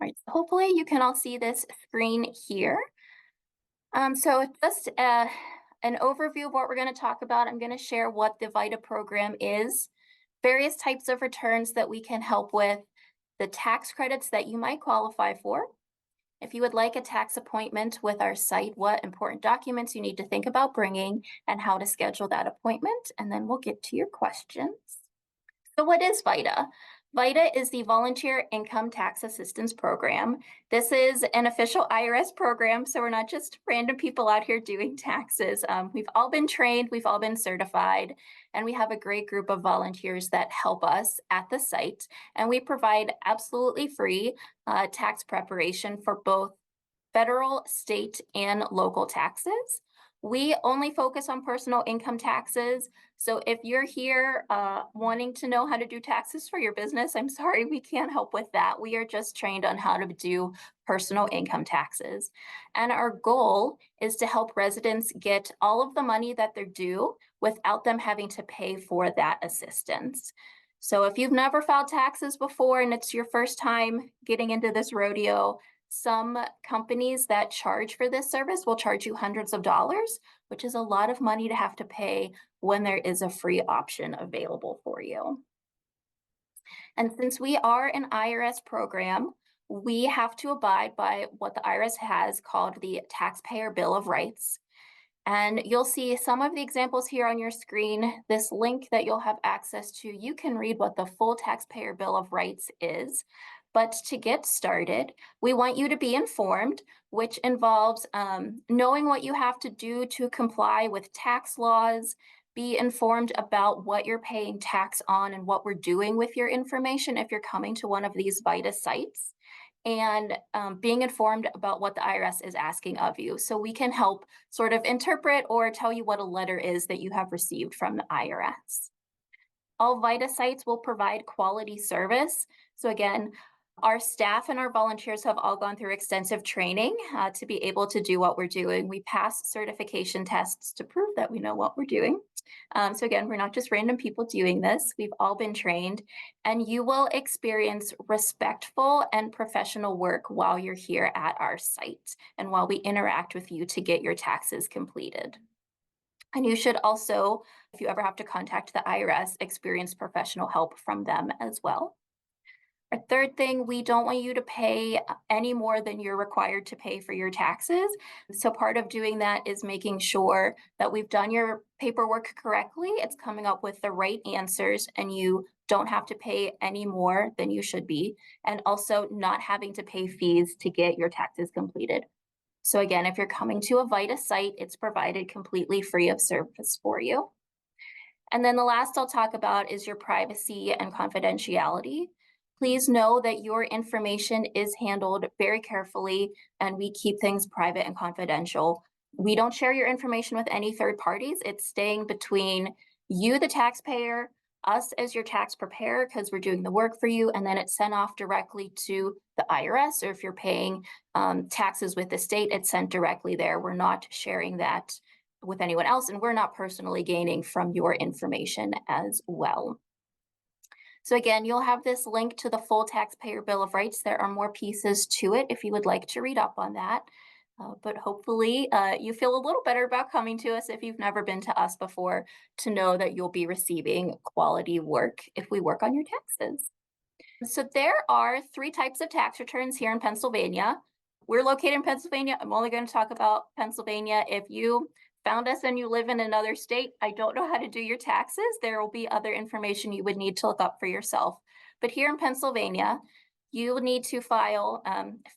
right, so hopefully you can all see this screen here. So just an overview of what we're going to talk about. I'm going to share what the VITA program is, various types of returns that we can help with, the tax credits that you might qualify for. If you would like a tax appointment with our site, what important documents you need to think about bringing and how to schedule that appointment, and then we'll get to your questions. So what is VITA? VITA is the Volunteer Income Tax Assistance Program. This is an official IRS program, so we're not just random people out here doing taxes. We've all been trained, we've all been certified, and we have a great group of volunteers that help us at the site. And we provide absolutely free tax preparation for both federal, state, and local taxes. We only focus on personal income taxes. So if you're here wanting to know how to do taxes for your business, I'm sorry, we can't help with that. We are just trained on how to do personal income taxes. And our goal is to help residents get all of the money that they're due without them having to pay for that assistance. So if you've never filed taxes before and it's your first time getting into this rodeo, some companies that charge for this service will charge you hundreds of dollars, which is a lot of money to have to pay when there is a free option available for you. And since we are an IRS program, we have to abide by what the IRS has called the Taxpayer Bill of Rights. And you'll see some of the examples here on your screen. This link that you'll have access to, you can read what the full Taxpayer Bill of Rights is. But to get started, we want you to be informed, which involves knowing what you have to do to comply with tax laws, be informed about what you're paying tax on and what we're doing with your information if you're coming to one of these VITA sites, and being informed about what the IRS is asking of you. So we can help sort of interpret or tell you what a letter is that you have received from the IRS. All VITA sites will provide quality service. So again, our staff and our volunteers have all gone through extensive training to be able to do what we're doing. We pass certification tests to prove that we know what we're doing. So again, we're not just random people doing this. We've all been trained, and you will experience respectful and professional work while you're here at our site and while we interact with you to get your taxes completed. And you should also, if you ever have to contact the IRS, experience professional help from them as well. A third thing, we don't want you to pay any more than you're required to pay for your taxes. So part of doing that is making sure that we've done your paperwork correctly, it's coming up with the right answers, and you don't have to pay any more than you should be, and also not having to pay fees to get your taxes completed. So again, if you're coming to a VITA site, it's provided completely free of service for you. And then the last I'll talk about is your privacy and confidentiality. Please know that your information is handled very carefully, and we keep things private and confidential. We don't share your information with any third parties. It's staying between you, the taxpayer, us as your tax preparer, because we're doing the work for you, and then it's sent off directly to the IRS, or if you're paying taxes with the state, it's sent directly there. We're not sharing that with anyone else, and we're not personally gaining from your information as well. So again, you'll have this link to the full Taxpayer Bill of Rights. There are more pieces to it if you would like to read up on that. But hopefully you feel a little better about coming to us if you've never been to us before, to know that you'll be receiving quality work if we work on your taxes. So there are 3 types of tax returns here in Pennsylvania. We're located in Pennsylvania. I'm only going to talk about Pennsylvania. If you found us and you live in another state, I don't know how to do your taxes. There will be other information you would need to look up for yourself. But here in Pennsylvania, you will need to file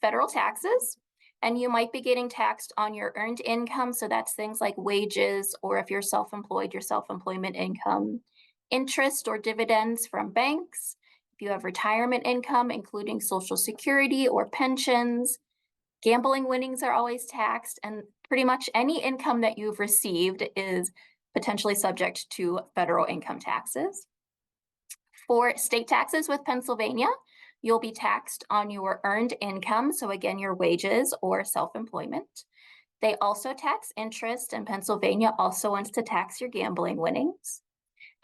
federal taxes, and you might be getting taxed on your earned income. So that's things like wages, or if you're self-employed, your self-employment income, interest or dividends from banks. If you have retirement income, including Social Security or pensions, gambling winnings are always taxed, and pretty much any income that you've received is potentially subject to federal income taxes. For state taxes with Pennsylvania, you'll be taxed on your earned income, so again, your wages or self-employment. They also tax interest, and Pennsylvania also wants to tax your gambling winnings.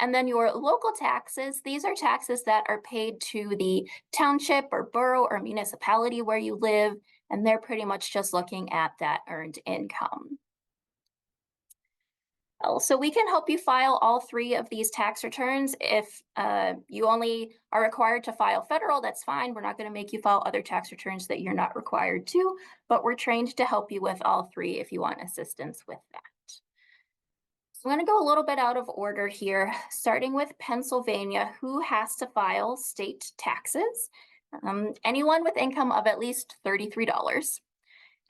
And then your local taxes, these are taxes that are paid to the township or borough or municipality where you live, and they're pretty much just looking at that earned income. So we can help you file all three of these tax returns. If you only are required to file federal, that's fine. We're not going to make you file other tax returns that you're not required to, but we're trained to help you with all three if you want assistance with that. So I'm going to go a little bit out of order here, starting with Pennsylvania. Who has to file state taxes? Anyone with income of at least $33.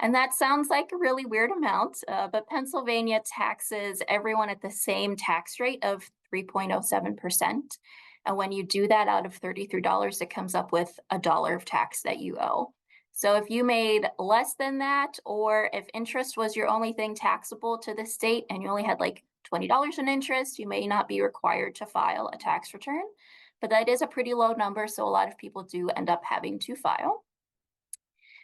And that sounds like a really weird amount, but Pennsylvania taxes everyone at the same tax rate of 3.07%. And when you do that out of $33, it comes up with $1 of tax that you owe. So if you made less than that, or if interest was your only thing taxable to the state and you only had like $20 in interest, you may not be required to file a tax return. But that is a pretty low number, so a lot of people do end up having to file.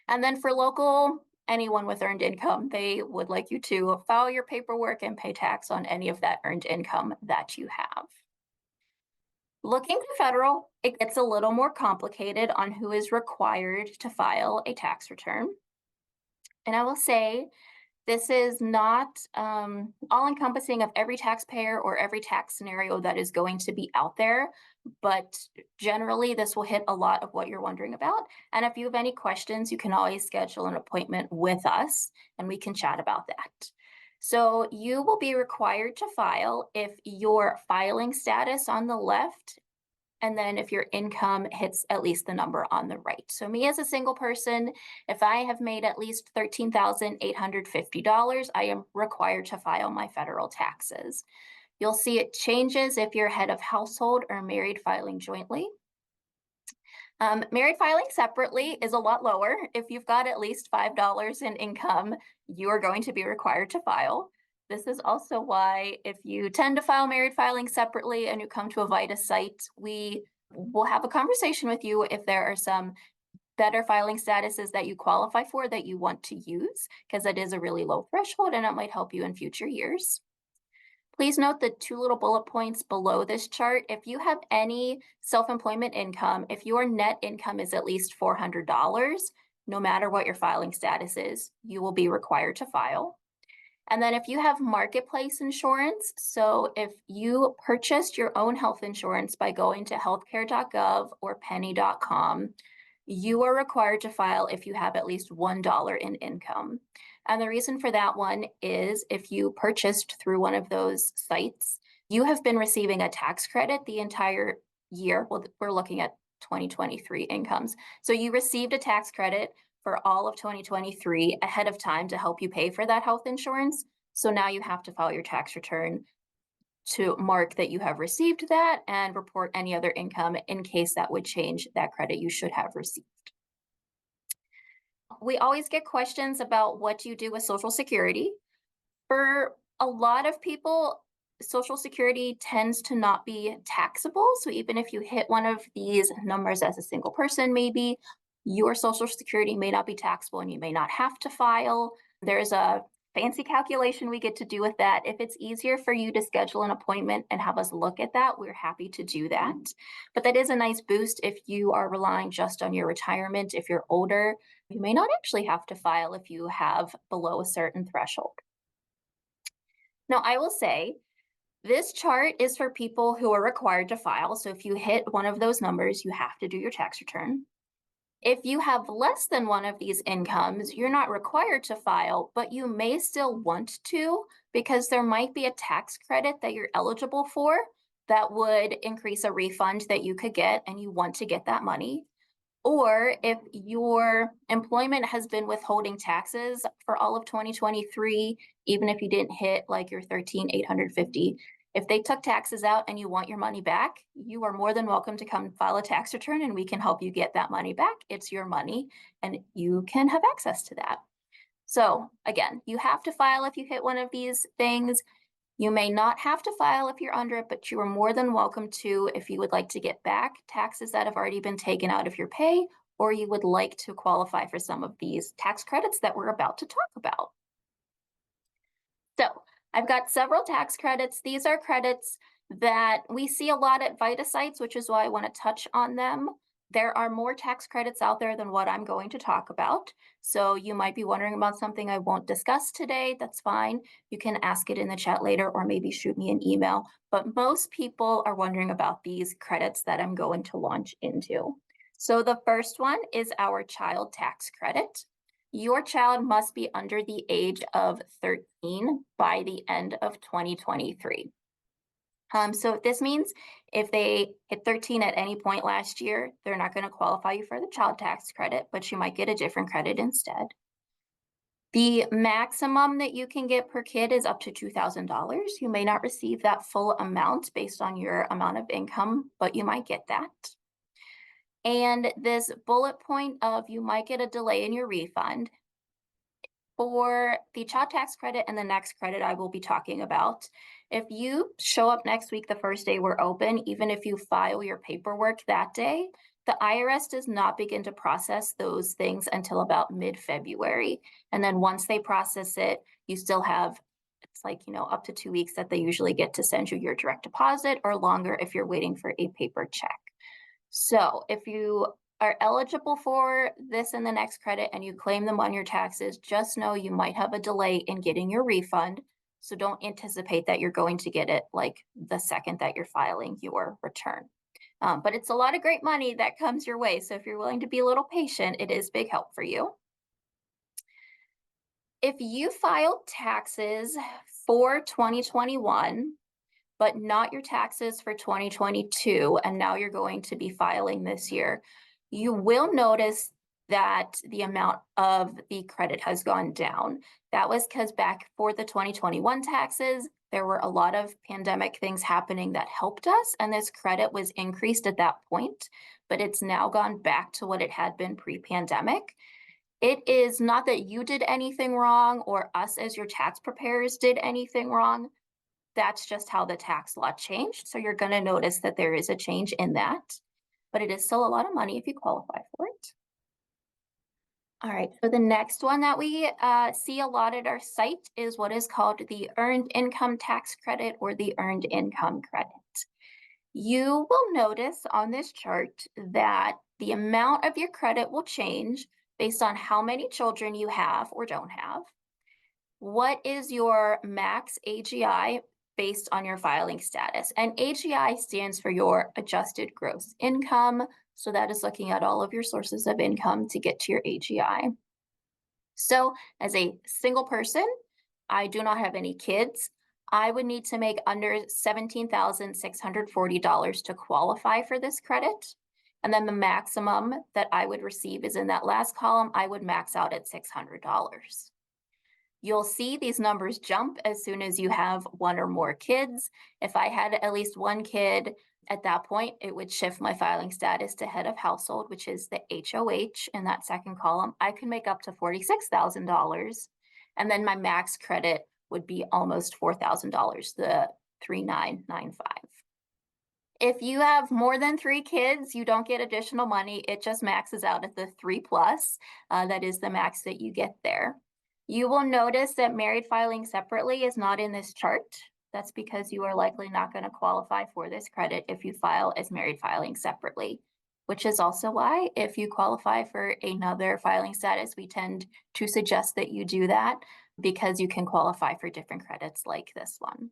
And then for local, anyone with earned income, they would like you to file your paperwork and pay tax on any of that earned income that you have. Looking to federal, it gets a little more complicated on who is required to file a tax return. And I will say, this is not all-encompassing of every taxpayer or every tax scenario that is going to be out there, but generally this will hit a lot of what you're wondering about. And if you have any questions, you can always schedule an appointment with us and we can chat about that. So you will be required to file if your filing status on the left, and then if your income hits at least the number on the right. So me as a single person, if I have made at least $13,850, I am required to file my federal taxes. You'll see it changes if you're head of household or married filing jointly. Married filing separately is a lot lower. If you've got at least $5 in income, you are going to be required to file. This is also why if you tend to file married filing separately and you come to a VITA site, we will have a conversation with you if there are some better filing statuses that you qualify for that you want to use, because it is a really low threshold and it might help you in future years. Please note the two little bullet points below this chart. If you have any self-employment income, if your net income is at least $400, no matter what your filing status is, you will be required to file. And then if you have marketplace insurance, so if you purchased your own health insurance by going to healthcare.gov or penny.com, you are required to file if you have at least $1 in income. And the reason for that one is if you purchased through one of those sites, you have been receiving a tax credit the entire year. Well, we're looking at 2023 incomes. So you received a tax credit for all of 2023 ahead of time to help you pay for that health insurance. So now you have to file your tax return to mark that you have received that and report any other income in case that would change that credit you should have received. We always get questions about what you do with Social Security. For a lot of people, Social Security tends to not be taxable. So even if you hit one of these numbers as a single person, maybe your Social Security may not be taxable and you may not have to file. There's a fancy calculation we get to do with that. If it's easier for you to schedule an appointment and have us look at that, we're happy to do that. But that is a nice boost if you are relying just on your retirement. If you're older, you may not actually have to file if you have below a certain threshold. Now, I will say, this chart is for people who are required to file. So if you hit one of those numbers, you have to do your tax return. If you have less than one of these incomes, you're not required to file, but you may still want to because there might be a tax credit that you're eligible for that would increase a refund that you could get and you want to get that money. Or if your employment has been withholding taxes for all of 2023, even if you didn't hit like your 13,850, if they took taxes out and you want your money back, you are more than welcome to come file a tax return and we can help you get that money back. It's your money and you can have access to that. So again, you have to file if you hit one of these things. You may not have to file if you're under it, but you are more than welcome to if you would like to get back taxes that have already been taken out of your pay, or you would like to qualify for some of these tax credits that we're about to talk about. So I've got several tax credits. These are credits that we see a lot at VITA sites, which is why I want to touch on them. There are more tax credits out there than what I'm going to talk about. So you might be wondering about something I won't discuss today. That's fine. You can ask it in the chat later or maybe shoot me an email. But most people are wondering about these credits that I'm going to launch into. So the first one is our child tax credit. Your child must be under the age of 13 by the end of 2023. So this means if they hit 13 at any point last year, they're not going to qualify you for the child tax credit, but you might get a different credit instead. The maximum that you can get per kid is up to $2,000. You may not receive that full amount based on your amount of income, but you might get that. And this bullet point of you might get a delay in your refund. For the child tax credit and the next credit I will be talking about, if you show up next week the first day we're open, even if you file your paperwork that day, the IRS does not begin to process those things until about mid-February. And then once they process it, you still have, it's like, up to 2 weeks that they usually get to send you your direct deposit, or longer if you're waiting for a paper check. So if you are eligible for this and the next credit and you claim them on your taxes, just know you might have a delay in getting your refund. So don't anticipate that you're going to get it like the second that you're filing your return. But it's a lot of great money that comes your way. So if you're willing to be a little patient, it is big help for you. If you filed taxes for 2021, but not your taxes for 2022, and now you're going to be filing this year, you will notice that the amount of the credit has gone down. That was because back for the 2021 taxes, there were a lot of pandemic things happening that helped us, and this credit was increased at that point, but it's now gone back to what it had been pre-pandemic. It is not that you did anything wrong or us as your tax preparers did anything wrong. That's just how the tax law changed. So you're going to notice that there is a change in that, but it is still a lot of money if you qualify for it. All right, so the next one that we see a lot at our site is what is called the Earned Income Tax Credit, or the Earned Income Credit. You will notice on this chart that the amount of your credit will change based on how many children you have or don't have. What is your max AGI based on your filing status? And AGI stands for your adjusted gross income. So that is looking at all of your sources of income to get to your AGI. So as a single person, I do not have any kids. I would need to make under $17,640 to qualify for this credit. And then the maximum that I would receive is in that last column. I would max out at $600. You'll see these numbers jump as soon as you have one or more kids. If I had at least one kid at that point, it would shift my filing status to head of household, which is the HOH in that second column. I can make up to $46,000. And then my max credit would be almost $4,000, the 3,995. If you have more than 3 kids, you don't get additional money. It just maxes out at the 3+. That is the max that you get there. You will notice that married filing separately is not in this chart. That's because you are likely not going to qualify for this credit if you file as married filing separately, which is also why if you qualify for another filing status, we tend to suggest that you do that because you can qualify for different credits like this one.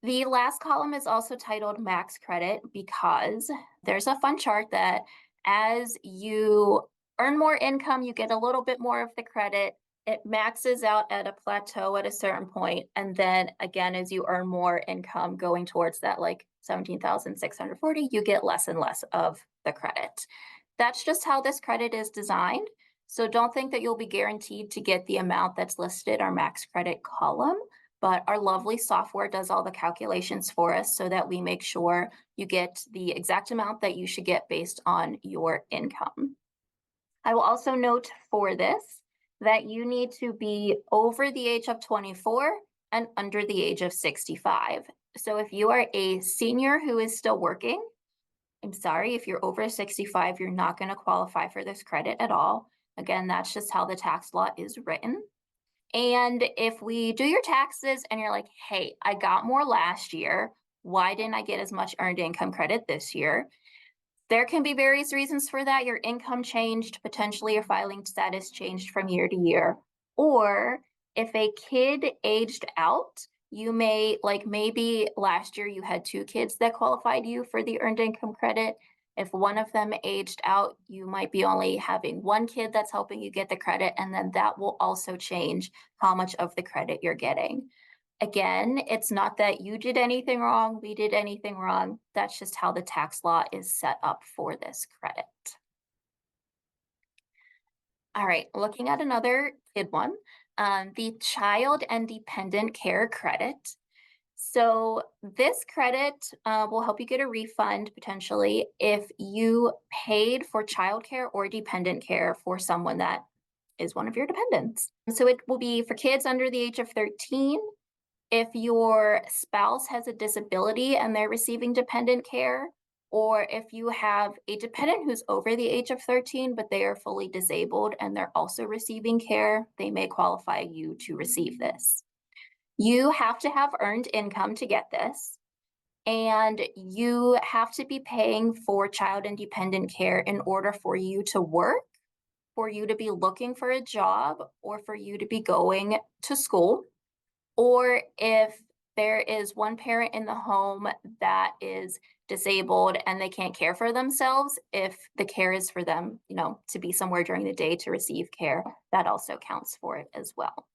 The last column is also titled Max Credit because there's a fun chart that as you earn more income, you get a little bit more of the credit. It maxes out at a plateau at a certain point. And then again, as you earn more income going towards that like 17,640, you get less and less of the credit. That's just how this credit is designed. So don't think that you'll be guaranteed to get the amount that's listed our max credit column, but our lovely software does all the calculations for us so that we make sure you get the exact amount that you should get based on your income. I will also note for this that you need to be over the age of 24 and under the age of 65. So if you are a senior who is still working, I'm sorry, if you're over 65, you're not going to qualify for this credit at all. Again, that's just how the tax law is written. And if we do your taxes and you're like, hey, I got more last year, why didn't I get as much earned income credit this year? There can be various reasons for that. Your income changed, potentially your filing status changed from year to year. Or if a kid aged out, you may, like maybe last year you had two kids that qualified you for the earned income credit. If one of them aged out, you might be only having one kid that's helping you get the credit, and then that will also change how much of the credit you're getting. Again, it's not that you did anything wrong, we did anything wrong. That's just how the tax law is set up for this credit. All right, looking at another kid one, the child and dependent care credit. So this credit will help you get a refund potentially if you paid for childcare or dependent care for someone that is one of your dependents. So it will be for kids under the age of 13. If your spouse has a disability and they're receiving dependent care, or if you have a dependent who's over the age of 13, but they are fully disabled and they're also receiving care, they may qualify you to receive this. You have to have earned income to get this, and you have to be paying for child and dependent care in order for you to work, for you to be looking for a job, or for you to be going to school. Or if there is one parent in the home that is disabled and they can't care for themselves, if the care is for them, to be somewhere during the day to receive care, that also counts for it as well.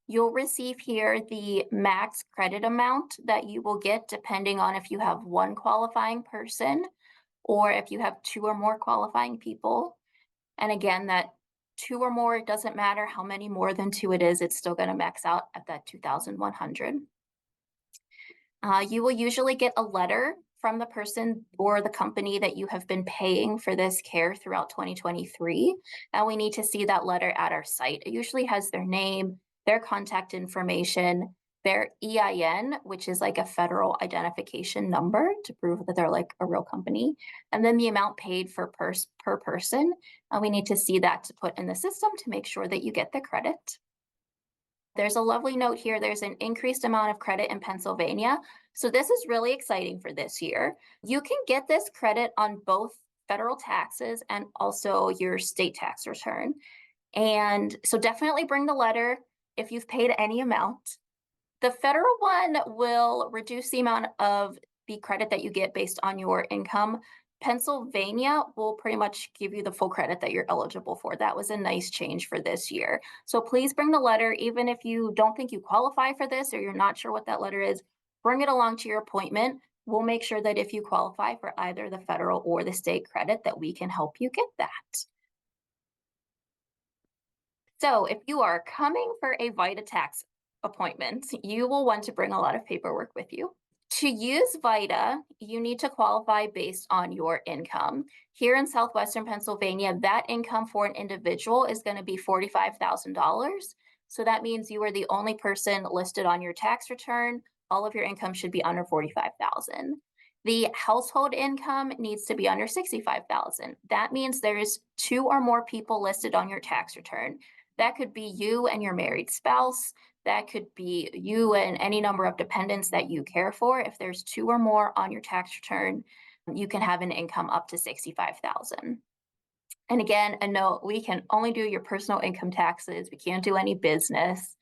You'll receive here the max credit amount that you will get depending on if you have one qualifying person or if you have two or more qualifying people. And again, that two or more, it doesn't matter how many more than two it is, it's still going to max out at that 2,100. You will usually get a letter from the person or the company that you have been paying for this care throughout 2023. And we need to see that letter at our site. It usually has their name, their contact information, their EIN, which is like a federal identification number to prove that they're like a real company, and then the amount paid per person. We need to see that to put in the system to make sure that you get the credit. There's a lovely note here. There's an increased amount of credit in Pennsylvania. So this is really exciting for this year. You can get this credit on both federal taxes and also your state tax return. And so definitely bring the letter if you've paid any amount. The federal one will reduce the amount of the credit that you get based on your income. Pennsylvania will pretty much give you the full credit that you're eligible for. That was a nice change for this year. So please bring the letter, even if you don't think you qualify for this or you're not sure what that letter is, bring it along to your appointment. We'll make sure that if you qualify for either the federal or the state credit, that we can help you get that. So if you are coming for a VITA tax appointment, you will want to bring a lot of paperwork with you. To use VITA, you need to qualify based on your income. Here in Southwestern Pennsylvania, that income for an individual is going to be $45,000. So that means you are the only person listed on your tax return. All of your income should be under $45,000. The household income needs to be under $65,000. That means there's two or more people listed on your tax return. That could be you and your married spouse. That could be you and any number of dependents that you care for. If there's two or more on your tax return, you can have an income up to $65,000. And again, a note, we can only do your personal income taxes. We can't do any business.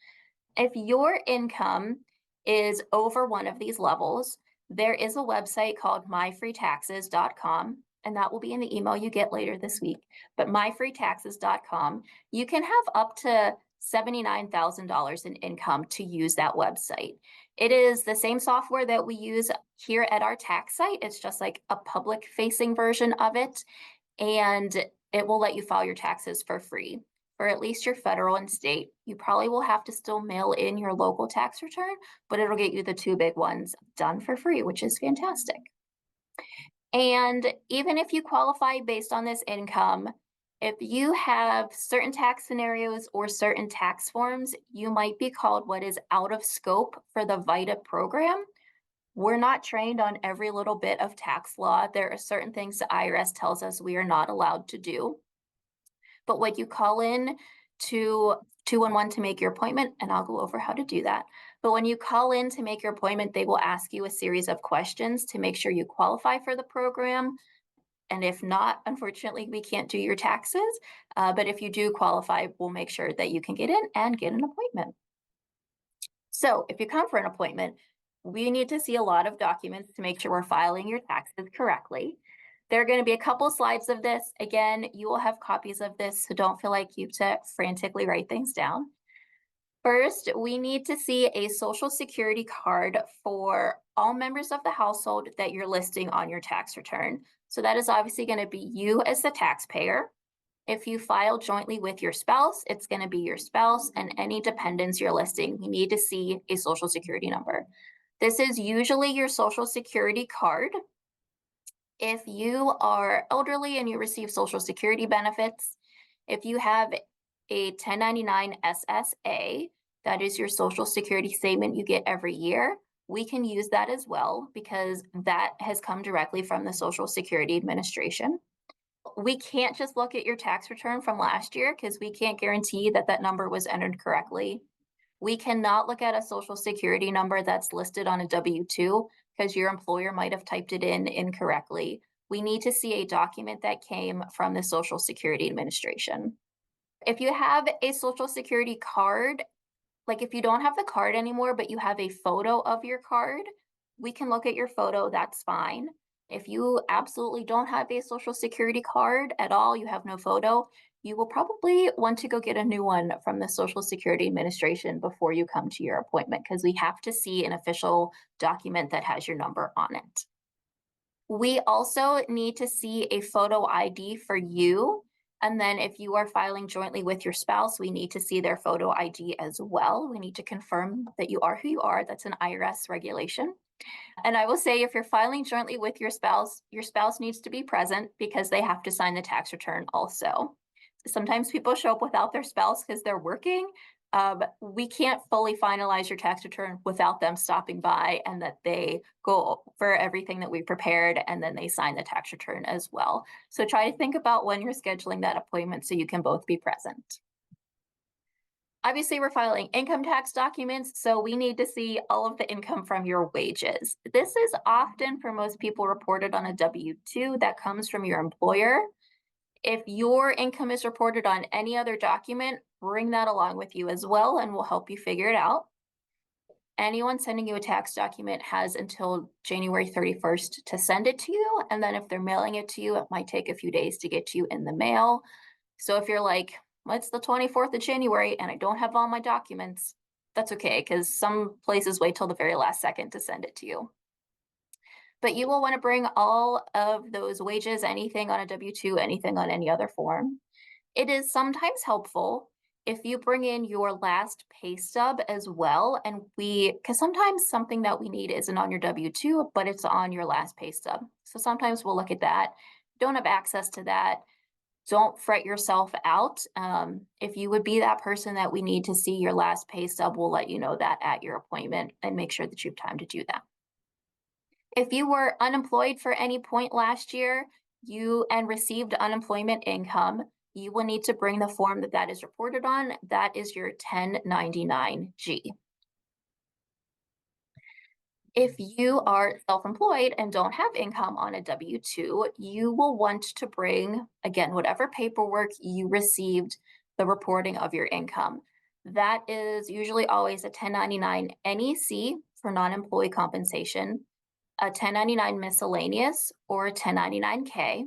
If your income is over one of these levels, there is a website called myfreetaxes.com, and that will be in the email you get later this week. But myfreetaxes.com, you can have up to $79,000 in income to use that website. It is the same software that we use here at our tax site. It's just like a public facing version of it, and it will let you file your taxes for free for at least your federal and state. You probably will have to still mail in your local tax return, but it'll get you the two big ones done for free, which is fantastic. And even if you qualify based on this income, if you have certain tax scenarios or certain tax forms, you might be called what is out of scope for the VITA program. We're not trained on every little bit of tax law. There are certain things the IRS tells us we are not allowed to do. But what you call in to 211 to make your appointment, and I'll go over how to do that. But when you call in to make your appointment, they will ask you a series of questions to make sure you qualify for the program. And if not, unfortunately, we can't do your taxes. But if you do qualify, we'll make sure that you can get in and get an appointment. So if you come for an appointment, we need to see a lot of documents to make sure we're filing your taxes correctly. There are going to be a couple slides of this. Again, you will have copies of this, so don't feel like you have to frantically write things down. First, we need to see a Social Security card for all members of the household that you're listing on your tax return. So that is obviously going to be you as the taxpayer. If you file jointly with your spouse, it's going to be your spouse and any dependents you're listing. We need to see a Social Security number. This is usually your Social Security card. If you are elderly and you receive Social Security benefits, if you have a 1099 SSA, that is your Social Security statement you get every year, we can use that as well because that has come directly from the Social Security Administration. We can't just look at your tax return from last year because we can't guarantee that that number was entered correctly. We cannot look at a Social Security number that's listed on a W-2 because your employer might have typed it in incorrectly. We need to see a document that came from the Social Security Administration. If you have a Social Security card, like if you don't have the card anymore, but you have a photo of your card, we can look at your photo, that's fine. If you absolutely don't have a Social Security card at all, you have no photo, you will probably want to go get a new one from the Social Security Administration before you come to your appointment because we have to see an official document that has your number on it. We also need to see a photo ID for you. And then if you are filing jointly with your spouse, we need to see their photo ID as well. We need to confirm that you are who you are. That's an IRS regulation. And I will say if you're filing jointly with your spouse needs to be present because they have to sign the tax return also. Sometimes people show up without their spouse because they're working. We can't fully finalize your tax return without them stopping by and that they go over everything that we prepared and then they sign the tax return as well. So try to think about when you're scheduling that appointment so you can both be present. Obviously, we're filing income tax documents, so we need to see all of the income from your wages. This is often for most people reported on a W-2 that comes from your employer. If your income is reported on any other document, bring that along with you as well, and we'll help you figure it out. Anyone sending you a tax document has until January 31st to send it to you, and then if they're mailing it to you, it might take a few days to get to you in the mail. So if you're like, well, it's the 24th of January and I don't have all my documents, that's okay, because some places wait till the very last second to send it to you. But you will want to bring all of those wages, anything on a W-2, anything on any other form. It is sometimes helpful if you bring in your last pay stub as well, and because sometimes something that we need isn't on your W-2, but it's on your last pay stub. So sometimes we'll look at that. Don't have access to that, don't fret yourself out. If you would be that person that we need to see your last pay stub, we'll let you know that at your appointment and make sure that you have time to do that. If you were unemployed for any point last year, and received unemployment income, you will need to bring the form that is reported on. That is your 1099-G. If you are self-employed and don't have income on a W-2, you will want to bring, again, whatever paperwork you received the reporting of your income. That is usually always a 1099 NEC for non-employee compensation, a 1099 miscellaneous, or a 1099-K.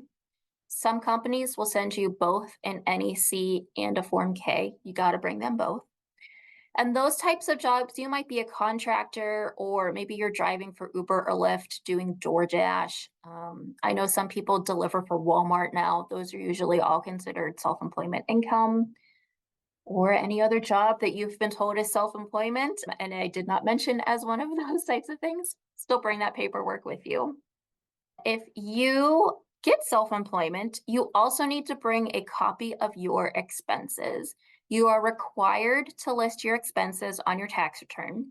Some companies will send you both an NEC and a Form K. You got to bring them both. And those types of jobs, you might be a contractor, or maybe you're driving for Uber or Lyft, doing DoorDash. I know some people deliver for Walmart now. Those are usually all considered self-employment income, or any other job that you've been told is self-employment. And I did not mention as one of those types of things. Still bring that paperwork with you. If you get self-employment, you also need to bring a copy of your expenses. You are required to list your expenses on your tax return.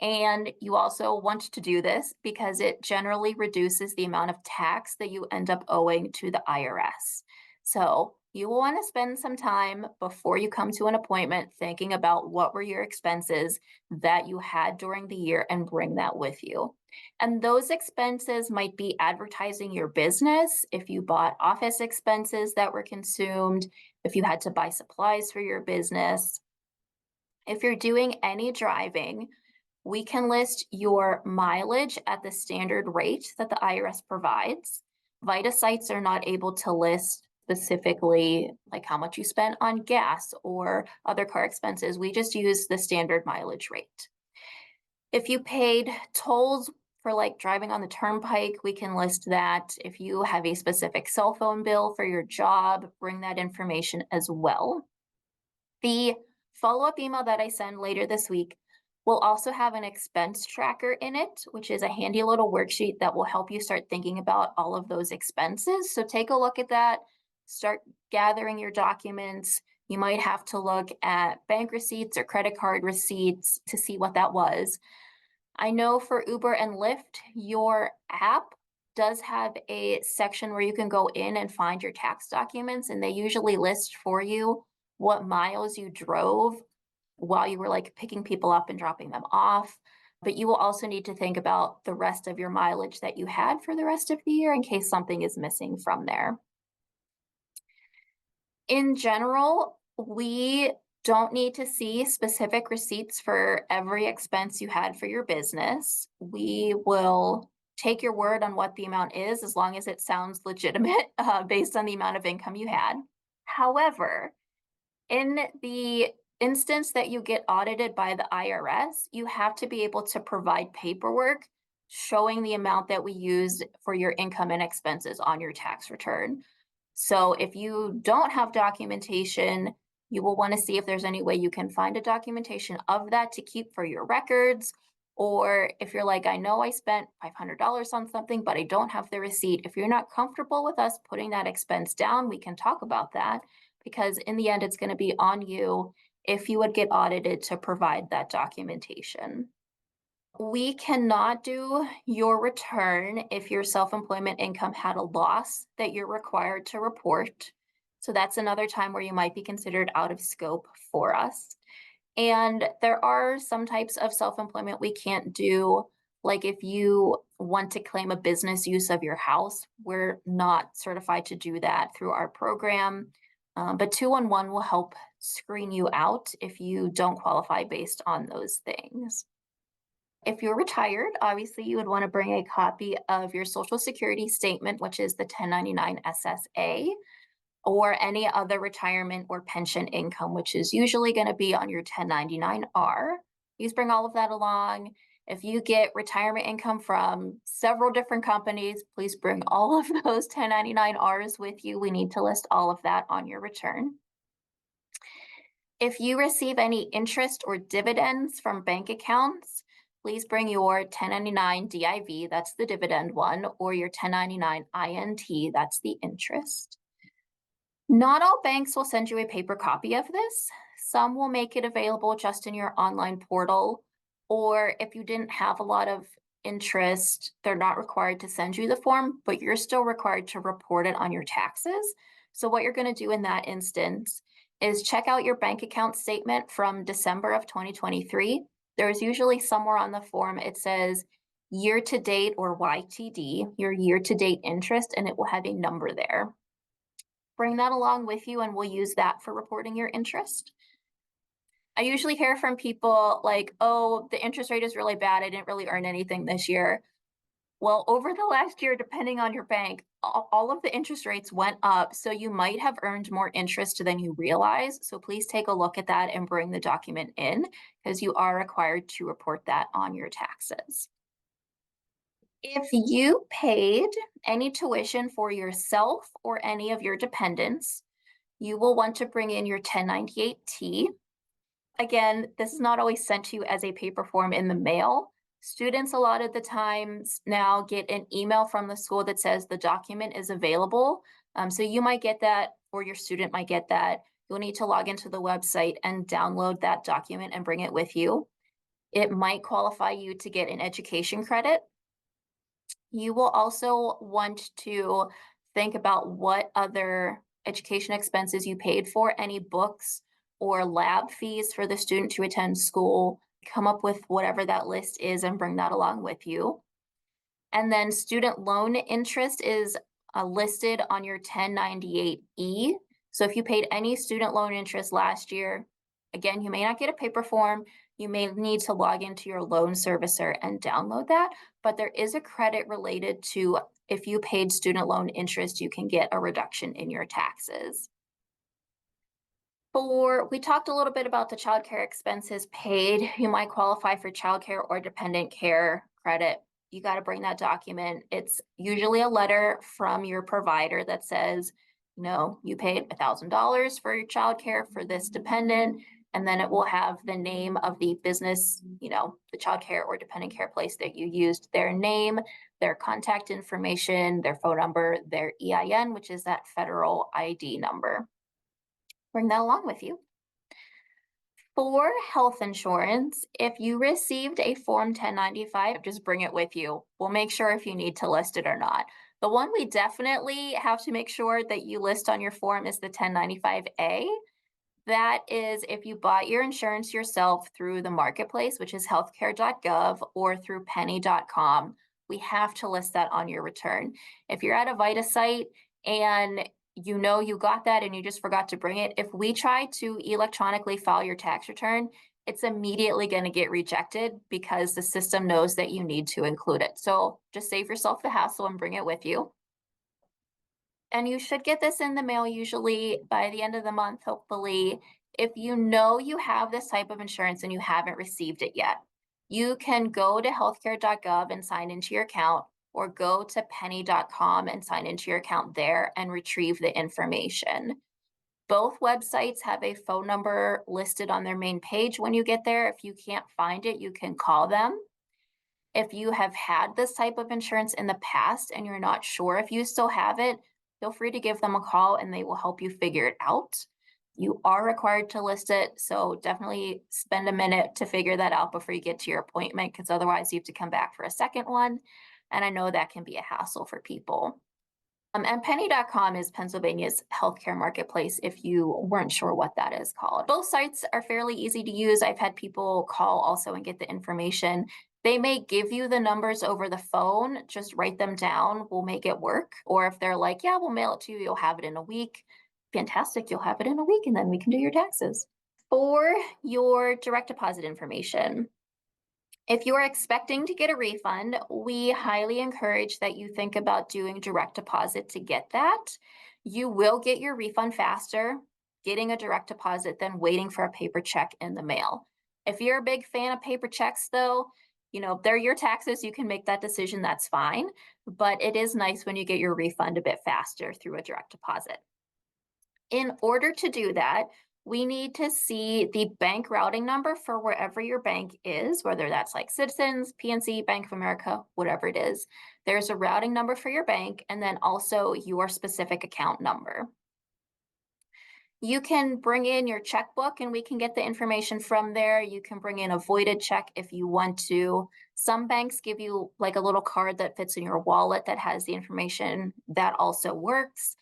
And you also want to do this because it generally reduces the amount of tax that you end up owing to the IRS. So you will want to spend some time before you come to an appointment thinking about what were your expenses that you had during the year and bring that with you. And those expenses might be advertising your business, if you bought office expenses that were consumed, if you had to buy supplies for your business. If you're doing any driving, we can list your mileage at the standard rate that the IRS provides. VITA sites are not able to list specifically like how much you spent on gas or other car expenses. We just use the standard mileage rate. If you paid tolls for like driving on the turnpike, we can list that. If you have a specific cell phone bill for your job, bring that information as well. The follow-up email that I send later this week will also have an expense tracker in it, which is a handy little worksheet that will help you start thinking about all of those expenses. So take a look at that, start gathering your documents. You might have to look at bank receipts or credit card receipts to see what that was. I know for Uber and Lyft, your app does have a section where you can go in and find your tax documents, and they usually list for you what miles you drove while you were like picking people up and dropping them off. But you will also need to think about the rest of your mileage that you had for the rest of the year in case something is missing from there. In general, we don't need to see specific receipts for every expense you had for your business. We will take your word on what the amount is as long as it sounds legitimate based on the amount of income you had. However, in the instance that you get audited by the IRS, you have to be able to provide paperwork showing the amount that we used for your income and expenses on your tax return. So if you don't have documentation, you will want to see if there's any way you can find a documentation of that to keep for your records. Or if you're like, I know I spent $500 on something, but I don't have the receipt. If you're not comfortable with us putting that expense down, we can talk about that, because in the end, it's going to be on you if you would get audited to provide that documentation. We cannot do your return if your self-employment income had a loss that you're required to report. So that's another time where you might be considered out of scope for us. And there are some types of self-employment we can't do, like if you want to claim a business use of your house, we're not certified to do that through our program. But 211 will help screen you out if you don't qualify based on those things. If you're retired, obviously you would want to bring a copy of your Social Security statement, which is the 1099 SSA, or any other retirement or pension income, which is usually going to be on your 1099-R. Please bring all of that along. If you get retirement income from several different companies, please bring all of those 1099-Rs with you. We need to list all of that on your return. If you receive any interest or dividends from bank accounts, please bring your 1099 DIV, that's the dividend one, or your 1099 INT, that's the interest. Not all banks will send you a paper copy of this. Some will make it available just in your online portal, or if you didn't have a lot of interest, they're not required to send you the form, but you're still required to report it on your taxes. So what you're going to do in that instance is check out your bank account statement from December of 2023. There's usually somewhere on the form it says year to date or YTD, your year to date interest, and it will have a number there. Bring that along with you and we'll use that for reporting your interest. I usually hear from people like, oh, the interest rate is really bad. I didn't really earn anything this year. Well, over the last year, depending on your bank, all of the interest rates went up. So you might have earned more interest than you realize. So please take a look at that and bring the document in, because you are required to report that on your taxes. If you paid any tuition for yourself or any of your dependents, you will want to bring in your 1098-T. Again, this is not always sent to you as a paper form in the mail. Students a lot of the times now get an email from the school that says the document is available. So you might get that, or your student might get that. You'll need to log into the website and download that document and bring it with you. It might qualify you to get an education credit. You will also want to think about what other education expenses you paid for, any books or lab fees for the student to attend school. Come up with whatever that list is and bring that along with you. And then student loan interest is listed on your 1098E. So if you paid any student loan interest last year, again, you may not get a paper form. You may need to log into your loan servicer and download that, but there is a credit related to if you paid student loan interest, you can get a reduction in your taxes. We talked a little bit about the childcare expenses paid. You might qualify for childcare or dependent care credit. You got to bring that document. It's usually a letter from your provider that says, you paid $1,000 for your childcare for this dependent, and then it will have the name of the business, the childcare or dependent care place that you used, their name, their contact information, their phone number, their EIN, which is that federal ID number. Bring that along with you. For health insurance, if you received a Form 1095, just bring it with you. We'll make sure if you need to list it or not. The one we definitely have to make sure that you list on your form is the 1095A. That is if you bought your insurance yourself through the marketplace, which is healthcare.gov, or through penny.com. We have to list that on your return. If you're at a VITA site and you got that and you just forgot to bring it, if we try to electronically file your tax return, it's immediately going to get rejected because the system knows that you need to include it. So just save yourself the hassle and bring it with you. And you should get this in the mail usually by the end of the month, hopefully. If you know you have this type of insurance and you haven't received it yet, you can go to healthcare.gov and sign into your account, or go to penny.com and sign into your account there and retrieve the information. Both websites have a phone number listed on their main page when you get there. If you can't find it, you can call them. If you have had this type of insurance in the past and you're not sure if you still have it, feel free to give them a call and they will help you figure it out. You are required to list it, so definitely spend a minute to figure that out before you get to your appointment, because otherwise you have to come back for a second one. And I know that can be a hassle for people. And penny.com is Pennsylvania's healthcare marketplace, if you weren't sure what that is called. Both sites are fairly easy to use. I've had people call also and get the information. They may give you the numbers over the phone, just write them down, we'll make it work. Or if they're like, yeah, we'll mail it to you, you'll have it in a week. Fantastic, you'll have it in a week and then we can do your taxes. For your direct deposit information, if you are expecting to get a refund, we highly encourage that you think about doing direct deposit to get that. You will get your refund faster getting a direct deposit than waiting for a paper check in the mail. If you're a big fan of paper checks though, they're your taxes, you can make that decision, that's fine. But it is nice when you get your refund a bit faster through a direct deposit. In order to do that, we need to see the bank routing number for wherever your bank is, whether that's like Citizens, PNC, Bank of America, whatever it is. There's a routing number for your bank and then also your specific account number. You can bring in your checkbook and we can get the information from there. You can bring in a voided check if you want to. Some banks give you like a little card that fits in your wallet that has the information. That also works.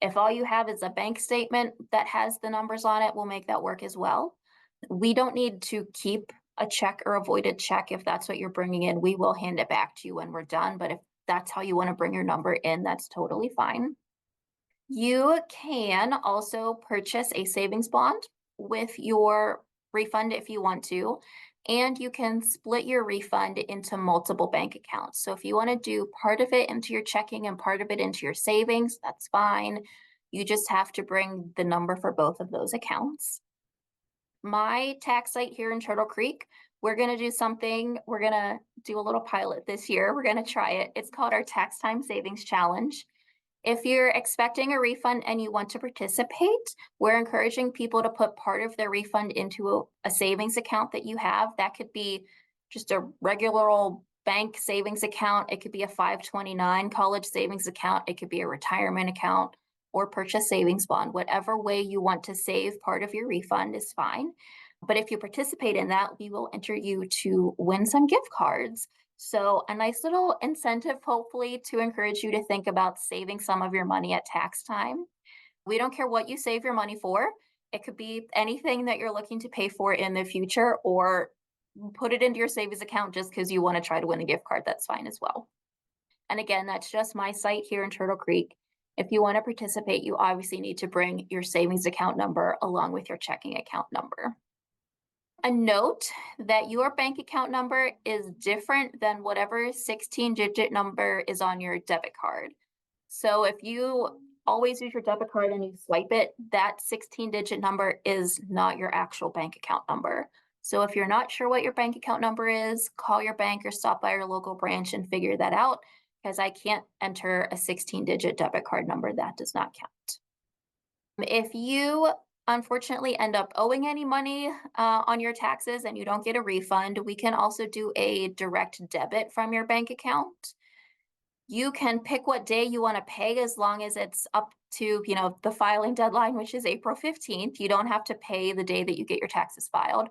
If all you have is a bank statement that has the numbers on it, we'll make that work as well. We don't need to keep a check or a voided check if that's what you're bringing in. We will hand it back to you when we're done, but if that's how you want to bring your number in, that's totally fine. You can also purchase a savings bond with your refund if you want to, and you can split your refund into multiple bank accounts. So if you want to do part of it into your checking and part of it into your savings, that's fine. You just have to bring the number for both of those accounts. My tax site here in Turtle Creek, we're going to do something. We're going to do a little pilot this year. We're going to try it. It's called our Tax Time Savings Challenge. If you're expecting a refund and you want to participate, we're encouraging people to put part of their refund into a savings account that you have. That could be just a regular old bank savings account. It could be a 529 college savings account. It could be a retirement account or purchase savings bond. Whatever way you want to save part of your refund is fine. But if you participate in that, we will enter you to win some gift cards. So a nice little incentive, hopefully, to encourage you to think about saving some of your money at tax time. We don't care what you save your money for. It could be anything that you're looking to pay for in the future, or put it into your savings account just because you want to try to win a gift card. That's fine as well. And again, that's just my site here in Turtle Creek. If you want to participate, you obviously need to bring your savings account number along with your checking account number. A note that your bank account number is different than whatever 16-digit number is on your debit card. So if you always use your debit card and you swipe it, that 16-digit number is not your actual bank account number. So if you're not sure what your bank account number is, call your bank or stop by your local branch and figure that out, because I can't enter a 16-digit debit card number. That does not count. If you unfortunately end up owing any money on your taxes and you don't get a refund, we can also do a direct debit from your bank account. You can pick what day you want to pay as long as it's up to, the filing deadline, which is April 15th. You don't have to pay the day that you get your taxes filed,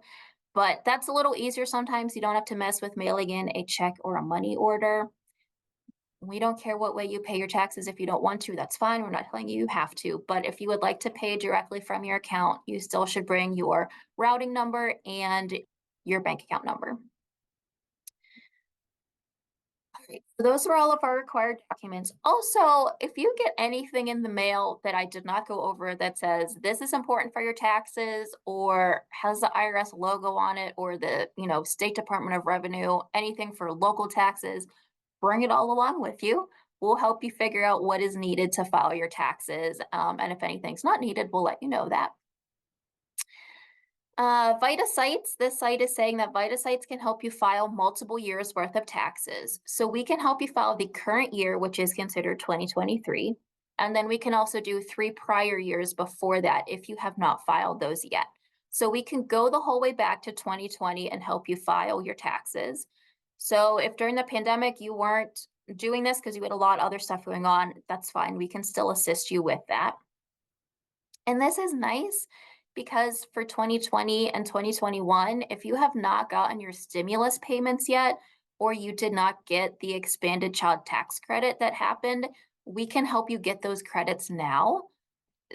but that's a little easier sometimes. You don't have to mess with mailing in a check or a money order. We don't care what way you pay your taxes. If you don't want to, that's fine. We're not telling you you have to. But if you would like to pay directly from your account, you still should bring your routing number and your bank account number. All right, so those are all of our required documents. Also, if you get anything in the mail that I did not go over that says this is important for your taxes, or has the IRS logo on it, or the, State Department of Revenue, anything for local taxes, bring it all along with you. We'll help you figure out what is needed to file your taxes. And if anything's not needed, we'll let you know that. VITA sites, this site is saying that VITA sites can help you file multiple years worth of taxes. So we can help you file the current year, which is considered 2023. And then we can also do 3 prior years before that if you have not filed those yet. So we can go the whole way back to 2020 and help you file your taxes. So if during the pandemic you weren't doing this because you had a lot of other stuff going on, that's fine. We can still assist you with that. And this is nice because for 2020 and 2021, if you have not gotten your stimulus payments yet, or you did not get the expanded child tax credit that happened, we can help you get those credits now.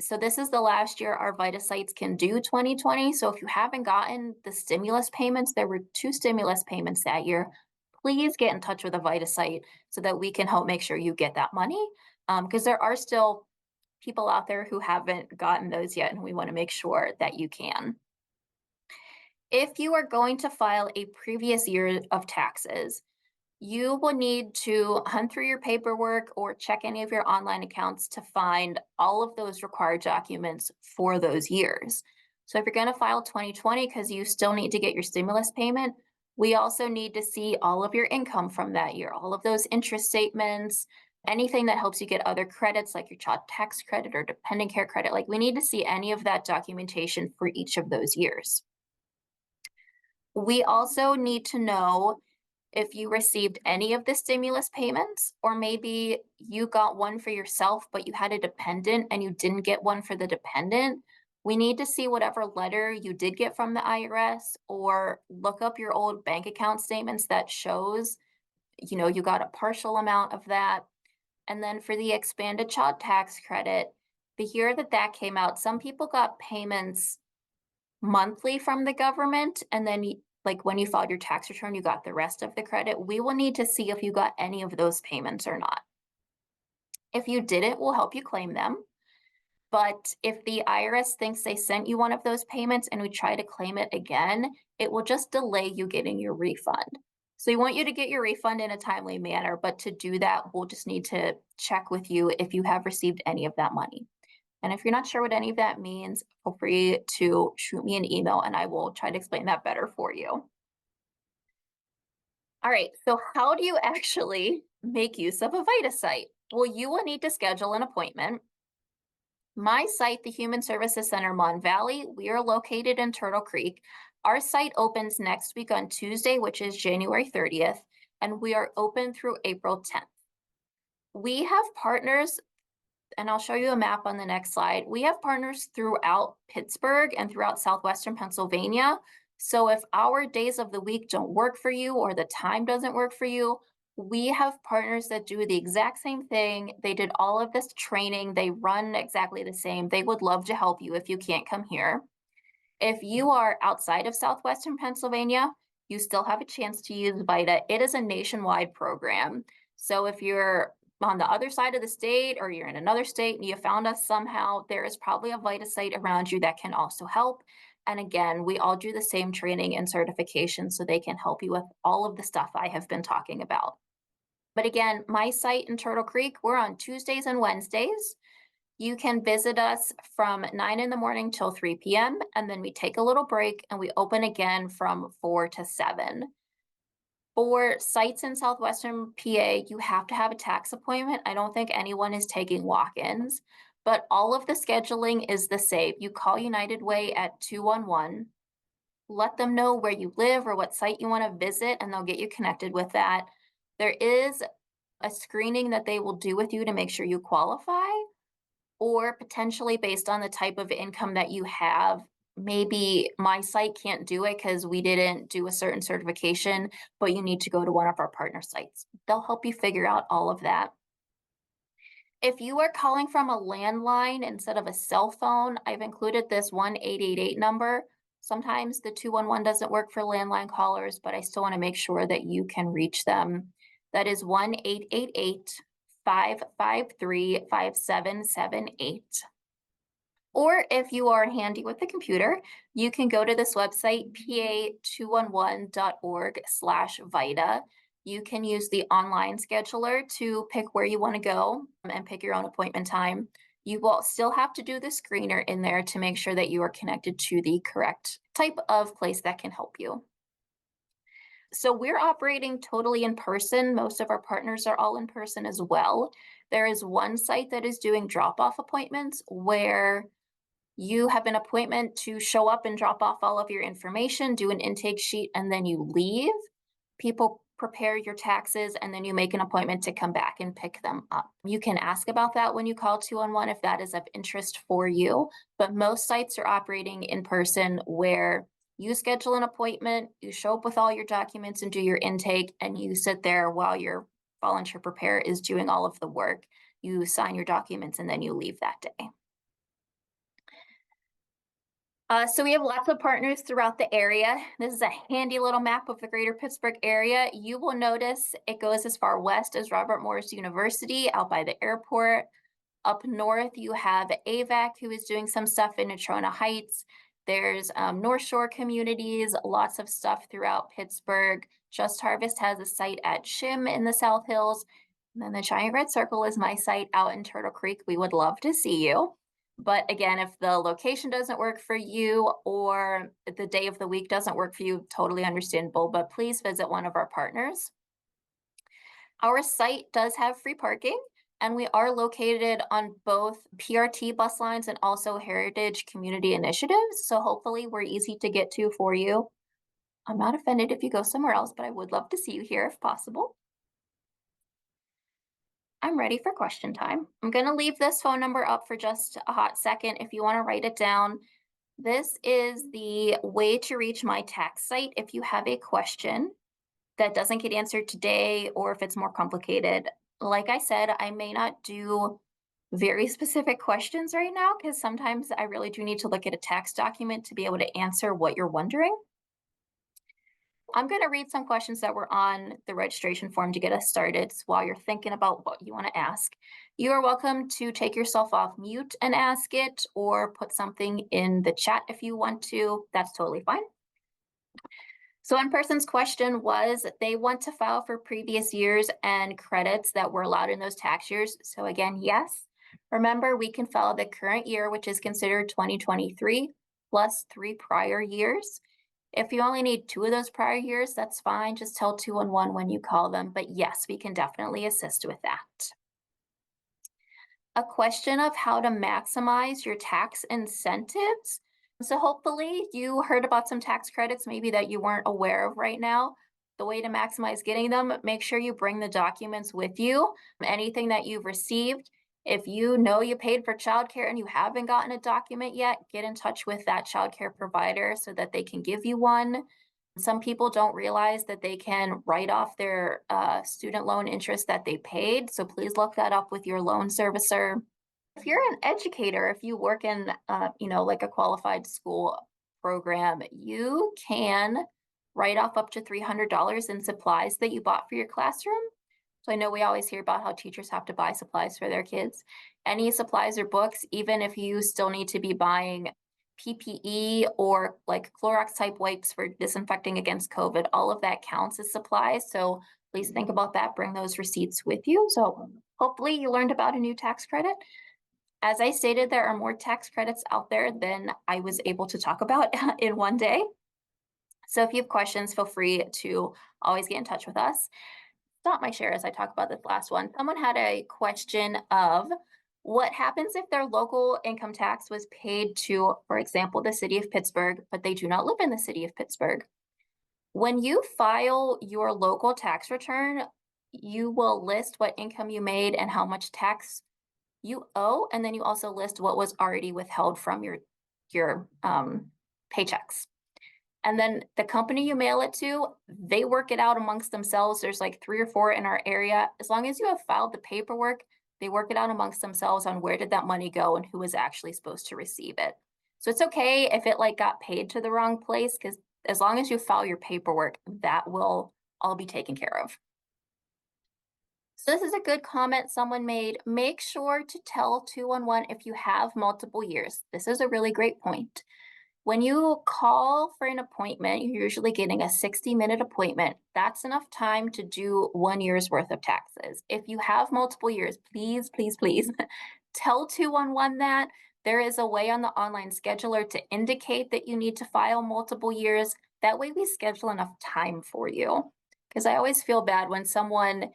So this is the last year our VITA sites can do 2020. So if you haven't gotten the stimulus payments, there were 2 stimulus payments that year, please get in touch with a VITA site so that we can help make sure you get that money. Because there are still people out there who haven't gotten those yet, and we want to make sure that you can. If you are going to file a previous year of taxes, you will need to hunt through your paperwork or check any of your online accounts to find all of those required documents for those years. So if you're going to file 2020 because you still need to get your stimulus payment, we also need to see all of your income from that year, all of those interest statements, anything that helps you get other credits like your child tax credit or dependent care credit. Like, we need to see any of that documentation for each of those years. We also need to know if you received any of the stimulus payments, or maybe you got one for yourself, but you had a dependent and you didn't get one for the dependent. We need to see whatever letter you did get from the IRS, or look up your old bank account statements that shows, you got a partial amount of that. And then for the expanded child tax credit, the year that came out, some people got payments monthly from the government, and then like when you filed your tax return, you got the rest of the credit. We will need to see if you got any of those payments or not. If you didn't, we'll help you claim them. But if the IRS thinks they sent you one of those payments and we try to claim it again, it will just delay you getting your refund. So we want you to get your refund in a timely manner, but to do that, we'll just need to check with you if you have received any of that money. And if you're not sure what any of that means, feel free to shoot me an email and I will try to explain that better for you. All right, so how do you actually make use of a VITA site? Well, you will need to schedule an appointment. My site, the Human Services Center Mon Valley, we are located in Turtle Creek. Our site opens next week on Tuesday, which is January 30th, and we are open through April 10th. We have partners, and I'll show you a map on the next slide. We have partners throughout Pittsburgh and throughout southwestern Pennsylvania. So if our days of the week don't work for you or the time doesn't work for you, We have partners that do the exact same thing. They did all of this training. They run exactly the same. They would love to help you if you can't come here. If you are outside of Southwestern Pennsylvania, you still have a chance to use VITA. It is a nationwide program. So if you're on the other side of the state or you're in another state and you found us somehow, there is probably a VITA site around you that can also help. And again, we all do the same training and certification so they can help you with all of the stuff I have been talking about. But again, my site in Turtle Creek, we're on Tuesdays and Wednesdays. You can visit us from 9 in the morning till 3 p.m. and then we take a little break and we open again from 4 to 7. For sites in Southwestern PA, you have to have a tax appointment. I don't think anyone is taking walk-ins, but all of the scheduling is the same. You call United Way at 211, let them know where you live or what site you want to visit, and they'll get you connected with that. There is a screening that they will do with you to make sure you qualify, or potentially based on the type of income that you have. Maybe my site can't do it because we didn't do a certain certification, but you need to go to one of our partner sites. They'll help you figure out all of that. If you are calling from a landline instead of a cell phone, I've included this 1-888 number. Sometimes the 211 doesn't work for landline callers, but I still want to make sure that you can reach them. That is 1-888-553-5778. Or if you are handy with the computer, you can go to this website, pa211.org/VITA. You can use the online scheduler to pick where you want to go and pick your own appointment time. You will still have to do the screener in there to make sure that you are connected to the correct type of place that can help you. So we're operating totally in person. Most of our partners are all in person as well. There is one site that is doing drop-off appointments where you have an appointment to show up and drop off all of your information, do an intake sheet, and then you leave. People prepare your taxes, and then you make an appointment to come back and pick them up. You can ask about that when you call 211 if that is of interest for you, but most sites are operating in person where you schedule an appointment, you show up with all your documents and do your intake, and you sit there while your volunteer prepare is doing all of the work. You sign your documents and then you leave that day. So we have lots of partners throughout the area. This is a handy little map of the greater Pittsburgh area. You will notice it goes as far west as Robert Morris University out by the airport. Up north, you have AVAC, who is doing some stuff in Natrona Heights. There's North Shore communities, lots of stuff throughout Pittsburgh. Just Harvest has a site at Shim in the South Hills. And then the giant red circle is my site out in Turtle Creek. We would love to see you. But again, if the location doesn't work for you or the day of the week doesn't work for you, totally understandable, but please visit one of our partners. Our site does have free parking, and we are located on both PRT bus lines and also Heritage Community Initiatives. So hopefully we're easy to get to for you. I'm not offended if you go somewhere else, but I would love to see you here if possible. I'm ready for question time. I'm going to leave this phone number up for just a hot second if you want to write it down. This is the way to reach my tax site if you have a question that doesn't get answered today or if it's more complicated. Like I said, I may not do very specific questions right now because sometimes I really do need to look at a tax document to be able to answer what you're wondering. I'm going to read some questions that were on the registration form to get us started while you're thinking about what you want to ask. You are welcome to take yourself off mute and ask it, or put something in the chat if you want to. That's totally fine. So one person's question was they want to file for previous years and credits that were allowed in those tax years. So again, yes. Remember, we can file the current year, which is considered 2023, plus 3 prior years. If you only need 2 of those prior years, that's fine. Just tell 211 when you call them. But yes, we can definitely assist with that. A question of how to maximize your tax incentives. So hopefully you heard about some tax credits maybe that you weren't aware of right now. The way to maximize getting them, make sure you bring the documents with you. Anything that you've received. If you know you paid for childcare and you haven't gotten a document yet, get in touch with that childcare provider so that they can give you one. Some people don't realize that they can write off their student loan interest that they paid. So please look that up with your loan servicer. If you're an educator, if you work in, like a qualified school program, you can write off up to $300 in supplies that you bought for your classroom. So I know we always hear about how teachers have to buy supplies for their kids. Any supplies or books, even if you still need to be buying PPE or like Clorox type wipes for disinfecting against COVID, all of that counts as supplies. So please think about that. Bring those receipts with you. So hopefully you learned about a new tax credit. As I stated, there are more tax credits out there than I was able to talk about in one day. So if you have questions, feel free to always get in touch with us. Stop my share as I talk about this last one. Someone had a question of what happens if their local income tax was paid to, for example, the city of Pittsburgh, but they do not live in the city of Pittsburgh. When you file your local tax return, you will list what income you made and how much tax you owe, and then you also list what was already withheld from your paychecks. And then the company you mail it to, they work it out amongst themselves. There's like 3 or 4 in our area. As long as you have filed the paperwork, they work it out amongst themselves on where did that money go and who was actually supposed to receive it. So it's okay if it like got paid to the wrong place, because as long as you file your paperwork, that will all be taken care of. So this is a good comment someone made. Make sure to tell 211 if you have multiple years. This is a really great point. When you call for an appointment, you're usually getting a 60-minute appointment. That's enough time to do 1 year's worth of taxes. If you have multiple years, please, please, please tell 211 that. There is a way on the online scheduler to indicate that you need to file multiple years. That way we schedule enough time for you. Because I always feel bad when someone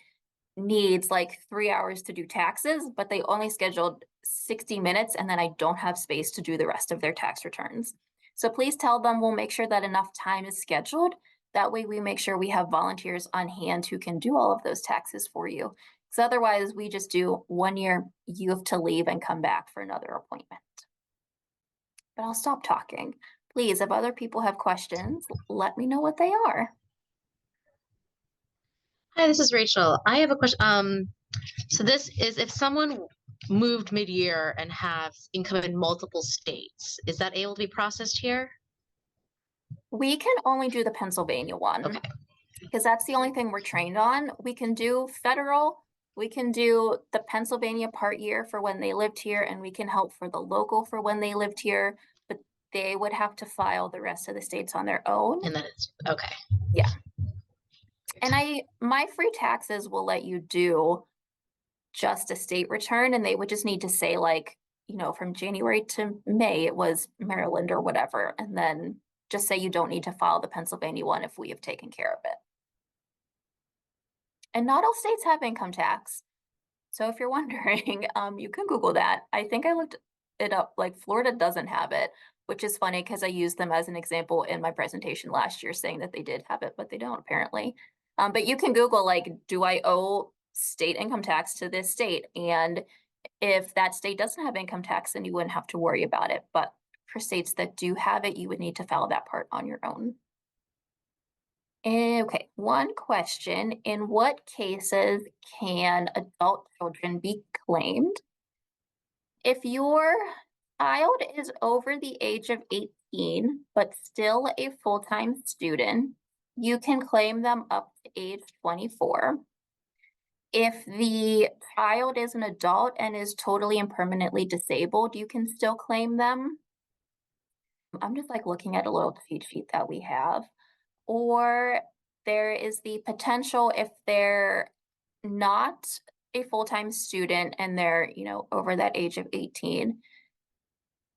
needs like 3 hours to do taxes, but they only scheduled 60 minutes and then I don't have space to do the rest of their tax returns. So please tell them we'll make sure that enough time is scheduled. That way we make sure we have volunteers on hand who can do all of those taxes for you. Because otherwise we just do 1 year, you have to leave and come back for another appointment. But I'll stop talking. Please, if other people have questions, let me know what they are. Hi, this is Rachel. I have a question. So this is if someone moved mid-year and has income in multiple states, is that able to be processed here? We can only do the Pennsylvania one. Okay. Because that's the only thing we're trained on. We can do federal, we can do the Pennsylvania part year for when they lived here, and we can help for the local for when they lived here, but they would have to file the rest of the states on their own. And then it's okay. Yeah. And my free taxes will let you do just a state return, and they would just need to say like, from January to May, it was Maryland or whatever, and then just say you don't need to file the Pennsylvania one if we have taken care of it. And not all states have income tax. So if you're wondering, you can Google that. I think I looked it up, like Florida doesn't have it, which is funny because I used them as an example in my presentation last year saying that they did have it, but they don't apparently. But you can Google like, do I owe state income tax to this state? And if that state doesn't have income tax, then you wouldn't have to worry about it. But for states that do have it, you would need to file that part on your own. Okay, one question. In what cases can adult children be claimed? If your child is over the age of 18, but still a full-time student, you can claim them up to age 24. If the child is an adult and is totally and permanently disabled, you can still claim them. I'm just like looking at a little cheat sheet that we have. Or there is the potential if they're not a full-time student and they're, over that age of 18.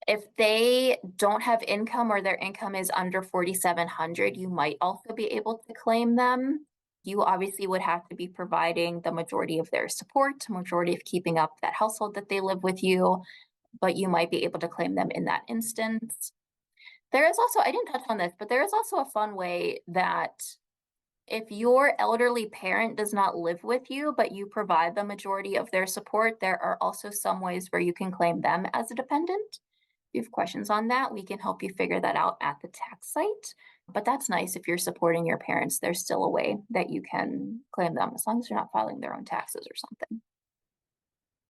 If they don't have income or their income is under 4,700, you might also be able to claim them. You obviously would have to be providing the majority of their support, majority of keeping up that household that they live with you, but you might be able to claim them in that instance. There is also, I didn't touch on this, but there is also a fun way that if your elderly parent does not live with you, but you provide the majority of their support, there are also some ways where you can claim them as a dependent. you have questions on that, we can help you figure that out at the tax site. But that's nice if you're supporting your parents, there's still a way that you can claim them as long as you're not filing their own taxes or something.